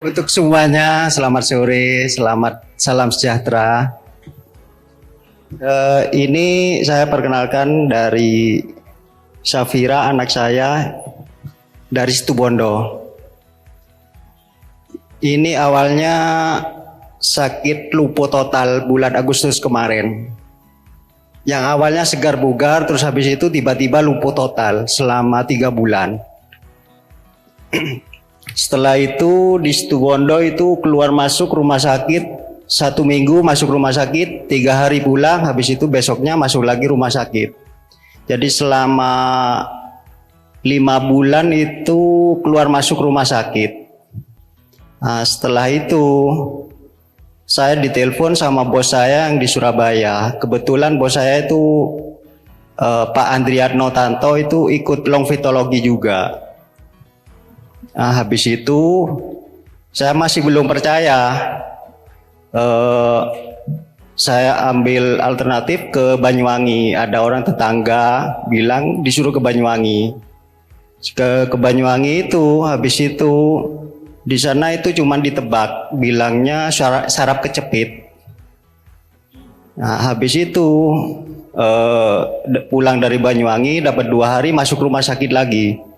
Untuk semuanya, selamat sore, salam sejahtera. Ini saya perkenalkan dari Safira, anak saya dari Situbondo. Ini awalnya sakit lumpuh total bulan Agustus kemarin. Yang awalnya segar bugar, terus habis itu tiba-tiba lumpuh total selama 3 bulan. Setelah itu di Situbondo itu keluar masuk rumah sakit 1 minggu, masuk rumah sakit 3 hari pulang, habis itu besoknya masuk lagi rumah sakit. Jadi selama 5 bulan itu keluar masuk rumah sakit. Nah, setelah itu saya ditelepon sama bos saya yang di Surabaya. Kebetulan bos saya itu Pak Andriatno Tanto itu ikut longfitologi juga. Nah, habis itu saya masih belum percaya. Saya ambil alternatif ke Banyuwangi. Ada orang tetangga bilang disuruh ke Banyuwangi. Ke Banyuwangi itu, habis itu di sana itu cuma ditebak, bilangnya saraf kecepit. Nah, habis itu pulang dari Banyuwangi dapat 2 hari masuk rumah sakit lagi.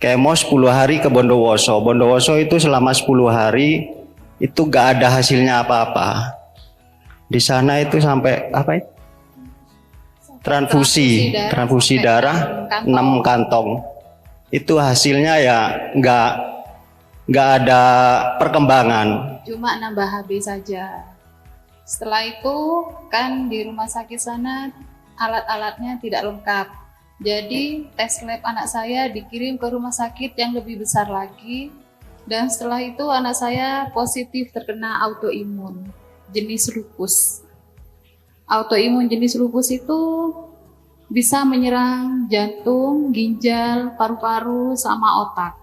Kemo 10 hari ke Bondowoso. Bondowoso itu selama 10 hari itu gak ada hasilnya apa-apa. Di sana itu sampai apa itu? Transfusi darah 6 kantong. Itu hasilnya ya nggak ada perkembangan. Cuma nambah HB saja. Setelah itu kan di rumah sakit sana alat-alatnya tidak lengkap. Jadi tes lab anak saya dikirim ke rumah sakit yang lebih besar lagi. Dan setelah itu anak saya positif terkena autoimun jenis lupus. Autoimun jenis lupus itu bisa menyerang jantung, ginjal, paru-paru, sama otak.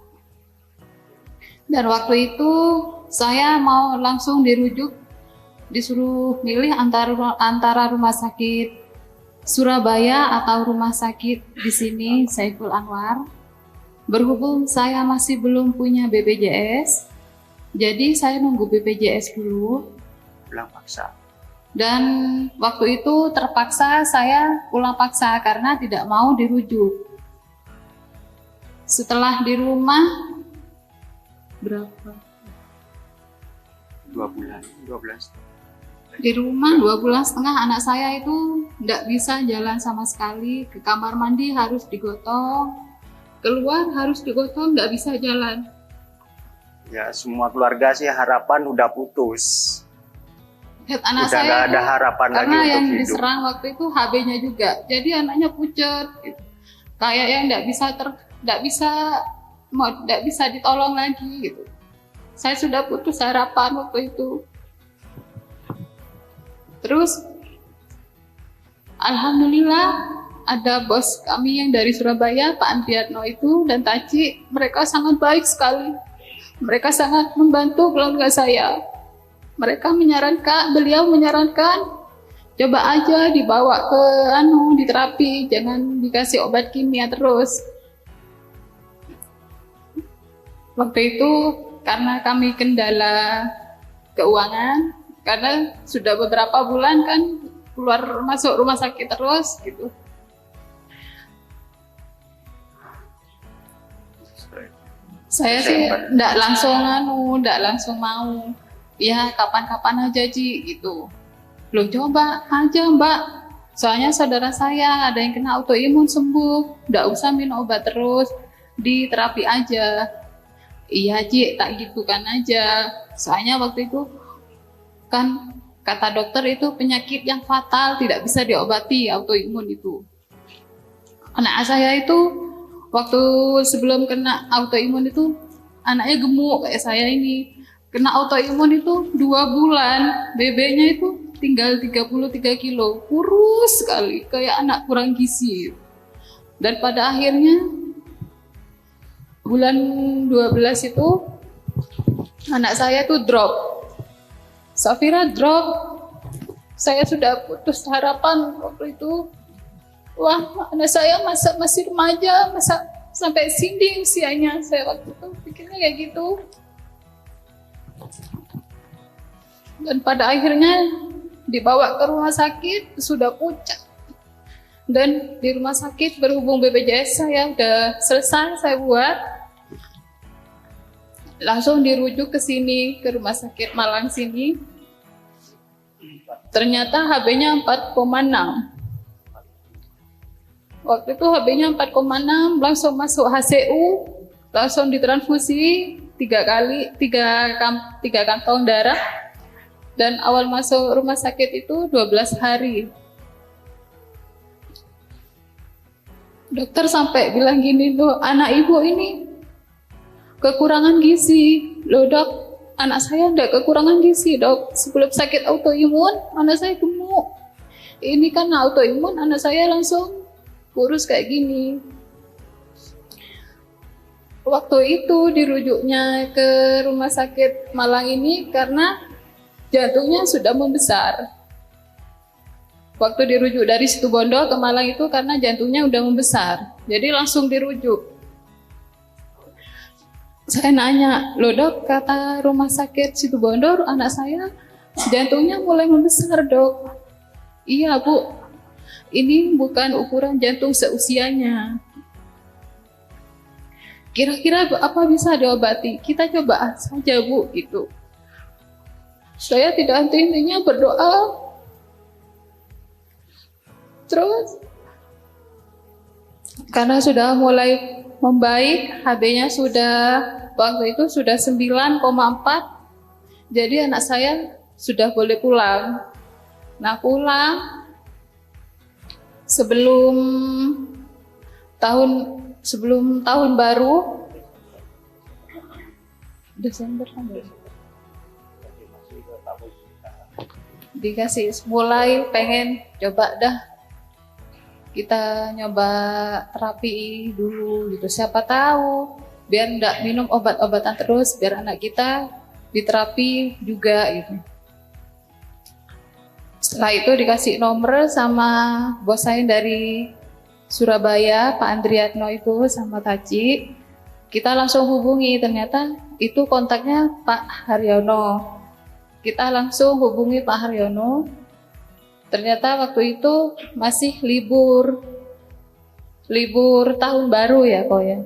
Dan waktu itu saya mau langsung dirujuk, disuruh milih antara rumah sakit Surabaya atau rumah sakit di sini Saiful Anwar. Berhubung saya masih belum punya BPJS, jadi saya nunggu BPJS dulu. Pulang paksa. Dan waktu itu terpaksa saya pulang paksa karena tidak mau dirujuk. Setelah di rumah berapa? 2 bulan, 12. Di rumah 2 bulan setengah anak saya itu tidak bisa jalan sama sekali. Ke kamar mandi harus digotong, keluar harus digotong, tidak bisa jalan. Ya semua keluarga sih harapan udah putus. Anak udah saya nggak ada harapan lagi karena untuk yang hidup. diserang waktu itu HB-nya juga, jadi anaknya pucat, gitu. Kayak yang tidak bisa ditolong lagi gitu. Saya sudah putus harapan waktu itu. Terus alhamdulillah ada bos kami yang dari Surabaya, Pak Andriatno itu dan Taci, mereka sangat baik sekali. Mereka sangat membantu keluarga saya. Beliau menyarankan coba aja dibawa ke diterapi, jangan dikasih obat kimia terus. Waktu itu karena kami kendala keuangan, karena sudah beberapa bulan kan keluar masuk rumah sakit terus gitu. Saya sih enggak langsung mau. Ya kapan-kapan aja Ji gitu. Belum coba aja Mbak. Soalnya saudara saya ada yang kena autoimun sembuh, enggak usah minum obat terus, di terapi aja. Iya Ji, tak gitu kan aja. Soalnya waktu itu kan kata dokter itu penyakit yang fatal, tidak bisa diobati autoimun itu. Anak saya itu waktu sebelum kena autoimun itu anaknya gemuk kayak saya ini. Kena autoimun itu 2 bulan, BB-nya itu tinggal 33 kilo, kurus sekali, kayak anak kurang gizi. Dan pada akhirnya bulan 12 itu anak saya tuh drop. Safira drop. Saya sudah putus harapan waktu itu. Wah, anak saya masih remaja, masa sampai sini usianya. Saya waktu itu pikirnya kayak gitu. Dan pada akhirnya dibawa ke rumah sakit, sudah pucat. Dan di rumah sakit berhubung BPJS saya udah selesai saya buat, langsung dirujuk ke sini, ke rumah sakit Malang sini. Ternyata HB-nya 4,6. Waktu itu HB-nya 4,6, langsung masuk HCU, langsung ditransfusi 3 kantong darah. Dan awal masuk rumah sakit itu 12 hari. Dokter sampai bilang gini, loh anak ibu ini kekurangan gizi. Loh dok, anak saya enggak kekurangan gizi dok. Sebelum sakit autoimun, anak saya gemuk. Ini kan autoimun, anak saya langsung kurus kayak gini. Waktu itu dirujuknya ke rumah sakit Malang ini karena jantungnya sudah membesar. Waktu dirujuk dari Situbondo ke Malang itu karena jantungnya udah membesar. Jadi langsung dirujuk. Saya nanya, loh dok, kata rumah sakit Situbondo anak saya jantungnya mulai membesar dok. Iya bu, ini bukan ukuran jantung seusianya. Kira-kira apa bisa diobati? Kita coba saja bu, gitu. Saya tidak henti-hentinya berdoa. Terus, karena sudah mulai membaik, HB-nya sudah, waktu itu sudah 9,4. Jadi anak saya sudah boleh pulang. Nah pulang, sebelum tahun baru, Desember dikasih mulai pengen coba dah kita nyoba terapi dulu gitu, siapa tahu biar enggak minum obat-obatan terus, biar anak kita diterapi juga gitu. Setelah itu dikasih nomor sama bos saya dari Surabaya, Pak Andriatno itu sama Taci. Kita langsung hubungi, ternyata itu kontaknya Pak Haryono. Kita langsung hubungi Pak Haryono. Ternyata waktu itu masih libur tahun baru ya kok ya.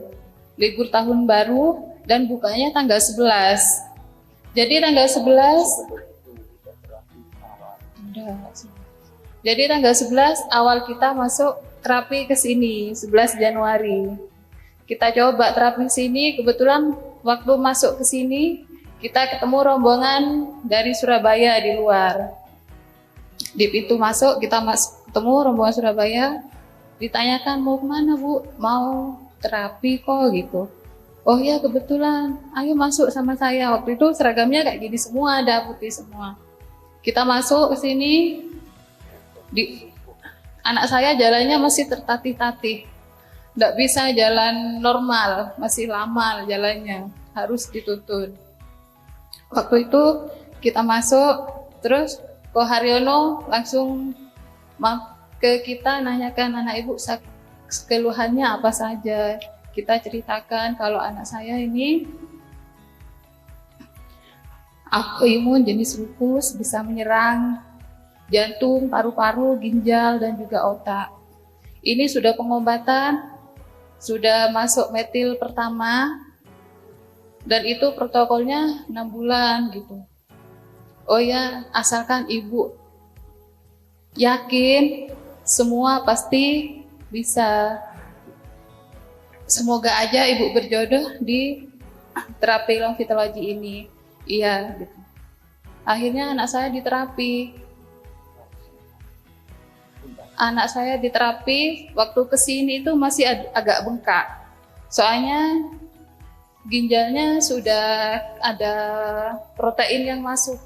Libur tahun baru dan bukanya tanggal 11. Jadi tanggal 11 Jadi tanggal 11 awal kita masuk terapi ke sini, 11 Januari. Kita coba terapi sini, kebetulan waktu masuk ke sini kita ketemu rombongan dari Surabaya di luar. Di pintu masuk kita ketemu rombongan Surabaya, ditanyakan mau kemana bu? Mau terapi kok gitu. Oh ya kebetulan, ayo masuk sama saya. Waktu itu seragamnya kayak gini semua, ada putih semua. Kita masuk ke sini, anak saya jalannya masih tertatih-tatih, nggak bisa jalan normal, masih lama jalannya, harus dituntun. Waktu itu kita masuk, terus Ko Haryono langsung ke kita nanyakan anak ibu keluhannya apa saja. Kita ceritakan kalau anak saya ini autoimun jenis lupus, bisa menyerang jantung, paru-paru, ginjal, dan juga otak. Ini sudah pengobatan, sudah masuk metil pertama, dan itu protokolnya 6 bulan gitu. Oh ya, asalkan ibu yakin, semua pasti bisa. Semoga aja ibu berjodoh di terapi longitologi ini. Iya, gitu. Akhirnya anak saya diterapi. Anak saya diterapi, waktu kesini itu masih agak bengkak. Soalnya ginjalnya sudah ada protein yang masuk.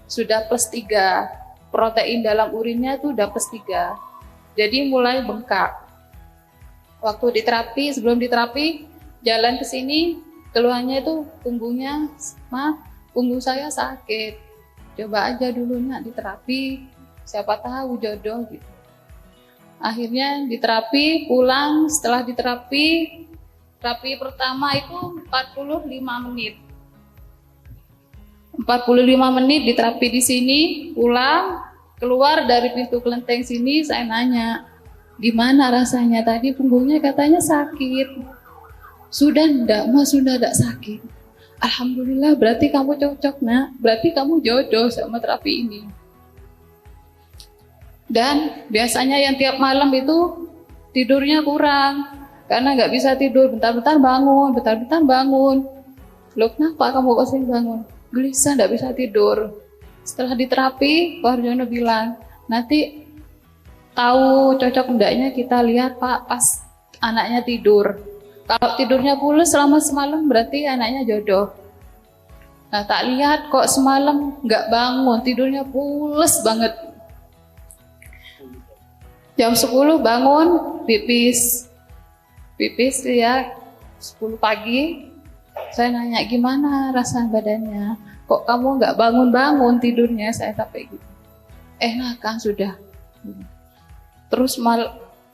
Sudah +3. Protein dalam urinnya itu udah +3. Jadi mulai bengkak. Waktu diterapi, sebelum diterapi, jalan ke sini, keluhannya itu punggungnya, punggung saya sakit. Coba aja dulu nak diterapi, siapa tahu jodoh gitu. Akhirnya diterapi, pulang. Setelah diterapi, terapi pertama itu 45 menit. 45 menit di terapi di sini, pulang, keluar dari pintu kelenteng sini, saya nanya, gimana rasanya tadi punggungnya, katanya sakit. Sudah enggak, Mas, sudah enggak sakit. Alhamdulillah, berarti kamu cocok, Nak. Berarti kamu jodoh sama terapi ini. Dan biasanya yang tiap malam itu tidurnya kurang, karena nggak bisa tidur, bentar-bentar bangun, bentar-bentar bangun. Loh, kenapa kamu kok sering bangun? Gelisah, nggak bisa tidur. Setelah diterapi, Pak Harjono bilang, nanti tahu cocok enggaknya kita lihat, Pak, pas anaknya tidur. Kalau tidurnya pulas selama semalam berarti anaknya jodoh. Nah, tak lihat kok semalam nggak bangun, tidurnya pulas banget. Jam 10 bangun, pipis ya, 10 pagi. Saya nanya, gimana rasa badannya? Kok kamu nggak bangun-bangun tidurnya? Saya sampai gitu. Enakan sudah. Terus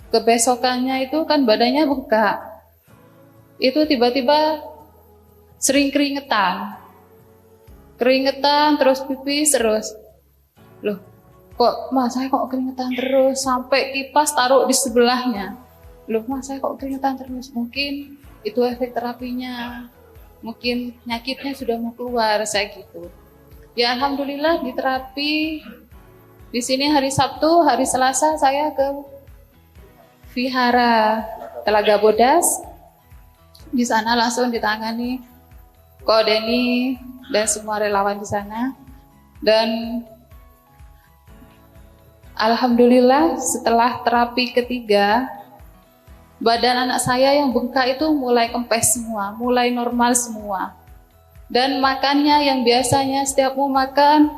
kebesokannya itu kan badannya bengkak. Itu tiba-tiba sering keringetan. Terus pipis terus. Loh, kok Mas saya kok keringetan terus? Sampai kipas taruh di sebelahnya. Loh, Mas saya kok keringetan terus? Mungkin itu efek terapinya. Mungkin penyakitnya sudah mau keluar, saya gitu. Ya alhamdulillah di terapi di sini hari Sabtu, hari Selasa saya ke Vihara Telaga Bodas. Di sana langsung ditangani Ko Deni dan semua relawan di sana. Dan alhamdulillah setelah terapi ketiga, badan anak saya yang bengkak itu mulai kempes semua, mulai normal semua. Dan makannya yang biasanya setiap mau makan,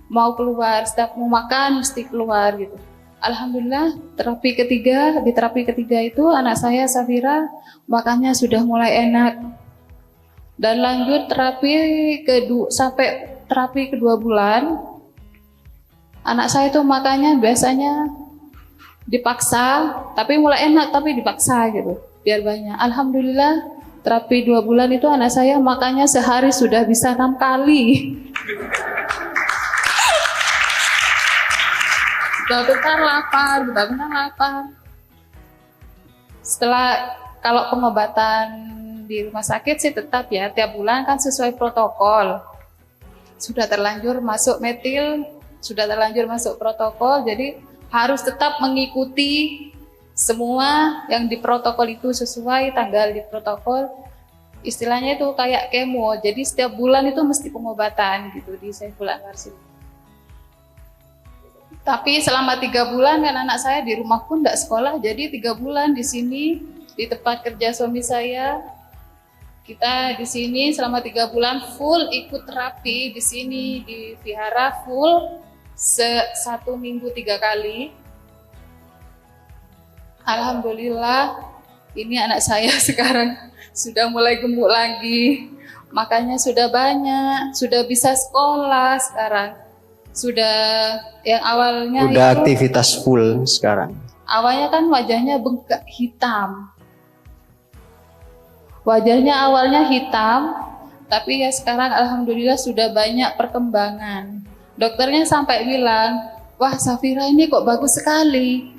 mau keluar, setiap mau makan mesti keluar gitu. Alhamdulillah di terapi ketiga itu anak saya Safira makannya sudah mulai enak. Dan lanjut sampai terapi kedua bulan, anak saya itu makannya biasanya dipaksa, tapi mulai enak tapi dipaksa gitu, biar banyak. Alhamdulillah terapi 2 bulan itu anak saya makannya sehari sudah bisa 6 kali. Bentar lapar. Setelah kalau pengobatan di rumah sakit sih tetap ya, tiap bulan kan sesuai protokol. Sudah terlanjur masuk metil, sudah terlanjur masuk protokol, jadi harus tetap mengikuti semua yang di protokol itu sesuai tanggal di protokol. Istilahnya itu kayak kemo, jadi setiap bulan itu mesti pengobatan gitu di Saiful Anwar sini. Tapi selama 3 bulan kan anak saya di rumah pun tidak sekolah, jadi 3 bulan di sini di tempat kerja suami saya. Kita di sini selama 3 bulan full ikut terapi di sini di Vihara full. 1 minggu 3 kali. Alhamdulillah ini anak saya sekarang sudah mulai gemuk lagi, makanya sudah banyak, sudah bisa sekolah sekarang. Sudah yang awalnya udah itu, aktivitas full sekarang. Awalnya kan wajahnya bengkak hitam. Wajahnya awalnya hitam, tapi ya sekarang alhamdulillah sudah banyak perkembangan. Dokternya sampai bilang, wah Safira ini kok bagus sekali.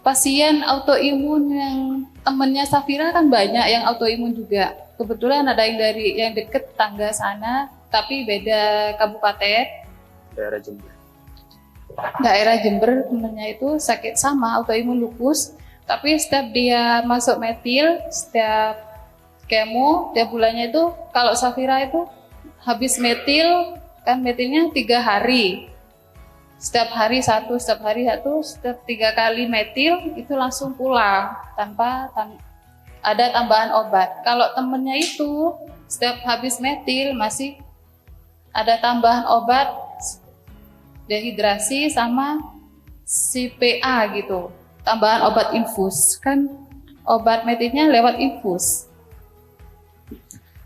Pasien autoimun yang temennya Safira kan banyak yang autoimun juga. Kebetulan ada yang deket tangga sana, tapi beda kabupaten. Daerah Jember temennya itu sakit sama autoimun lupus. Tapi setiap dia masuk metil, setiap kemo, tiap bulannya itu kalau Safira itu habis metil, kan metilnya 3 hari. Setiap hari satu, setiap 3 kali metil itu langsung pulang tanpa ada tambahan obat. Kalau temennya itu setiap habis metil masih ada tambahan obat dehidrasi sama CPA gitu. Tambahan obat infus, kan obat metilnya lewat infus.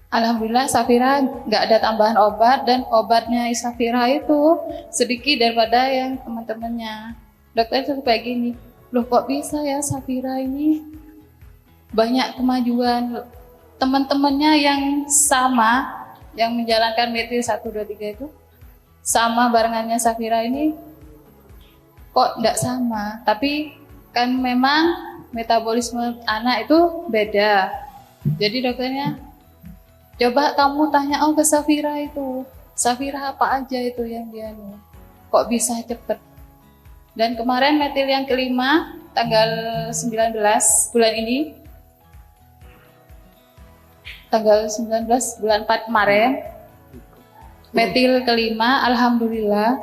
Alhamdulillah Safira nggak ada tambahan obat dan obatnya Safira itu sedikit daripada yang teman-temannya. Dokter itu kayak gini, loh kok bisa ya Safira ini banyak kemajuan. Teman-temannya yang sama yang menjalankan metil 1, 2, 3 itu sama barengannya Safira ini kok enggak sama. Tapi kan memang metabolisme anak itu beda. Jadi dokternya, coba kamu tanya ke Safira itu. Safira apa aja itu yang dia kok bisa cepet. Dan kemarin metil yang kelima tanggal 19 bulan ini, tanggal 19 bulan 4 kemarin, metil kelima, alhamdulillah,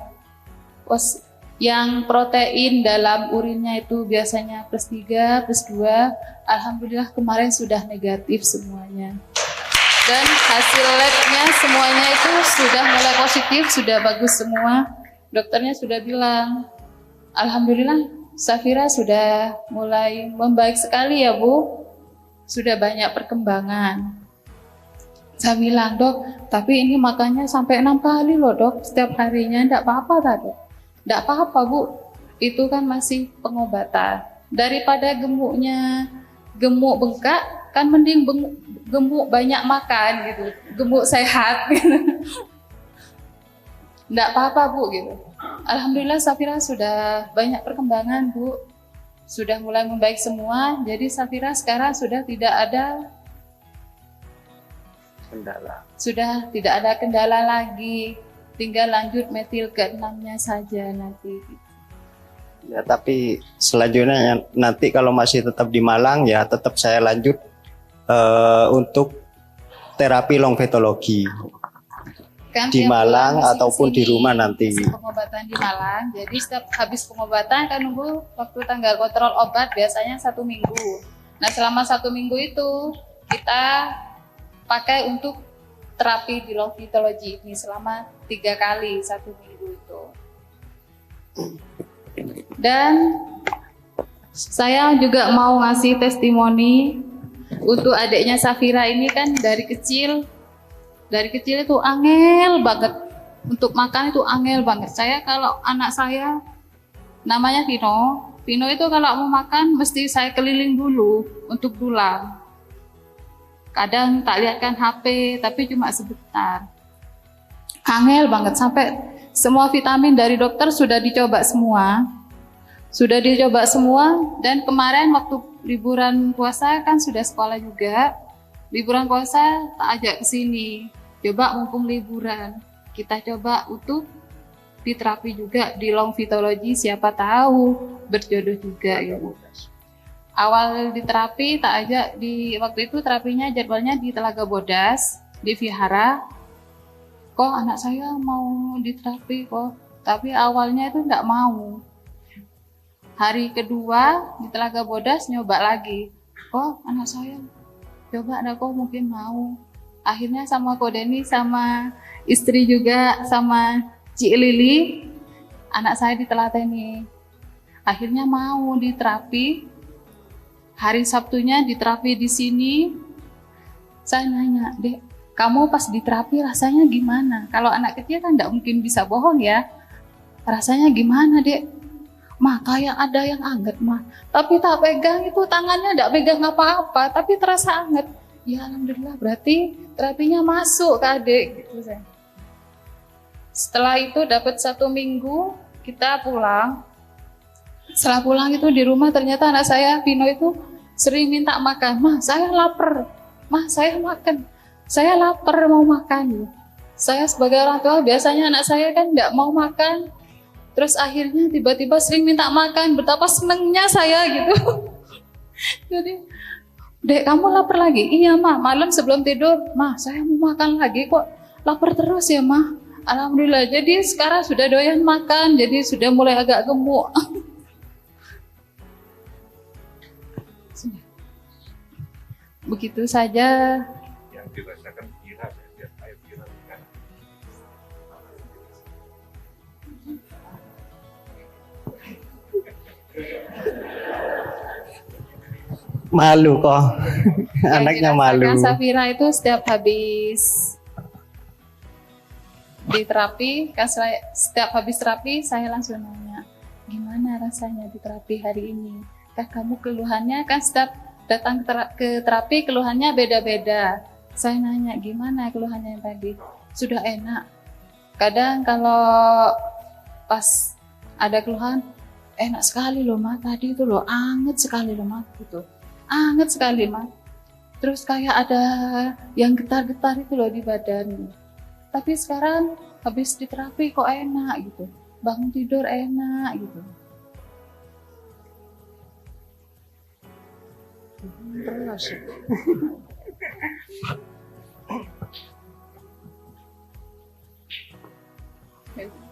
yang protein dalam urinnya itu biasanya +3, +2, alhamdulillah kemarin sudah negatif semuanya. Dan hasil labnya semuanya itu sudah mulai positif, sudah bagus semua. Dokternya sudah bilang, alhamdulillah Safira sudah mulai membaik sekali ya Bu, sudah banyak perkembangan. Saya bilang, dok, tapi ini makannya sampai 6 kali loh dok, setiap harinya, enggak apa-apa tak dok? Enggak apa-apa Bu, itu kan masih pengobatan. Daripada gemuk bengkak, kan mending gemuk banyak makan gitu, gemuk sehat gitu. Enggak apa-apa Bu gitu. Alhamdulillah Safira sudah banyak perkembangan Bu, sudah mulai membaik semua. Jadi Safira sekarang sudah tidak ada kendala. Sudah tidak ada kendala lagi. Tinggal lanjut metil ke-6-nya saja nanti. Ya, tapi selanjutnya nanti kalau masih tetap di Malang ya tetap saya lanjut untuk terapi longvetologi. Kan di Malang ataupun di rumah nanti. Pengobatan di Malang. Jadi setiap habis pengobatan kan nunggu waktu tanggal kontrol obat biasanya 1 minggu. Nah selama 1 minggu itu kita pakai untuk terapi di longvetologi ini selama 3 kali 1 minggu itu. Dan saya juga mau ngasih testimoni untuk adiknya Safira ini kan dari kecil itu angel banget. Untuk makan itu angel banget. Saya kalau anak saya namanya Vino itu kalau mau makan mesti saya keliling dulu untuk dulang. Kadang tak lihatkan HP tapi cuma sebentar. Angel banget sampai semua vitamin dari dokter sudah dicoba semua. Dan kemarin waktu liburan puasa kan sudah sekolah juga. Liburan puasa tak ajak ke sini. Coba mumpung liburan, kita coba untuk diterapi juga di longvetologi, siapa tahu berjodoh juga ya. Awal diterapi tak ajak waktu itu terapinya jadwalnya di Telaga Bodas, di Vihara. Kok anak saya mau diterapi kok, tapi awalnya itu enggak mau. Hari kedua di Telaga Bodas nyoba lagi. Kok anak saya coba enggak kok mungkin mau. Akhirnya sama Ko Deni, sama istri juga, sama Cik Lili, anak saya ditelateni. Akhirnya mau diterapi. Hari Sabtunya diterapi di sini. Saya nanya, Dek, kamu pas diterapi rasanya gimana? Kalau anak kecil kan tidak mungkin bisa bohong ya. Rasanya gimana Dek? Mah kayak ada yang anget mah. Tapi tak pegang itu tangannya tidak pegang apa-apa, tapi terasa anget. Ya alhamdulillah berarti terapinya masuk ke adik gitu saya. Setelah itu dapat 1 minggu kita pulang. Setelah pulang itu di rumah ternyata anak saya Vino itu sering minta makan. Mah saya lapar, mah saya makan, saya lapar mau makan. Saya sebagai orang tua biasanya anak saya kan tidak mau makan. Terus akhirnya tiba-tiba sering minta makan, betapa senengnya saya gitu. Jadi Dek, kamu lapar lagi? Iya, Mah. Malam sebelum tidur, Mah, saya mau makan lagi kok. Lapar terus ya, Mah. Alhamdulillah. Jadi sekarang sudah doyan makan, jadi sudah mulai agak gemuk. Begitu saja. Yang dirasakan Vira, saya Vira kan. Malu kok. Anaknya malu. Safira itu setiap habis diterapi, setiap habis terapi saya langsung nanya, gimana rasanya di terapi hari ini? Kamu keluhannya kan setiap datang ke terapi keluhannya beda-beda. Saya nanya gimana keluhannya yang tadi, sudah enak. Kadang kalau pas ada keluhan, enak sekali loh Ma, tadi itu loh anget sekali loh Ma, gitu. Anget sekali Ma. Terus kayak ada yang getar-getar itu loh di badan. Tapi sekarang habis diterapi kok enak gitu. Bangun tidur enak gitu. Terus.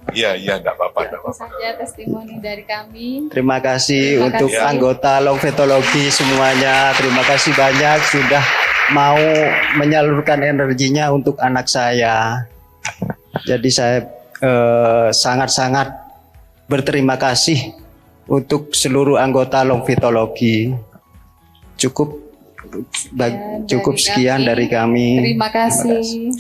Iya, nggak apa-apa, nggak Itu apa-apa. saja testimoni dari kami. Terima kasih Terima untuk kasih. anggota Longvetologi semuanya. Terima kasih banyak sudah mau menyalurkan energinya untuk anak saya. Jadi saya sangat-sangat berterima kasih untuk seluruh anggota Longvetologi. Dan Cukup dari sekian kami, dari kami. Terima kasih.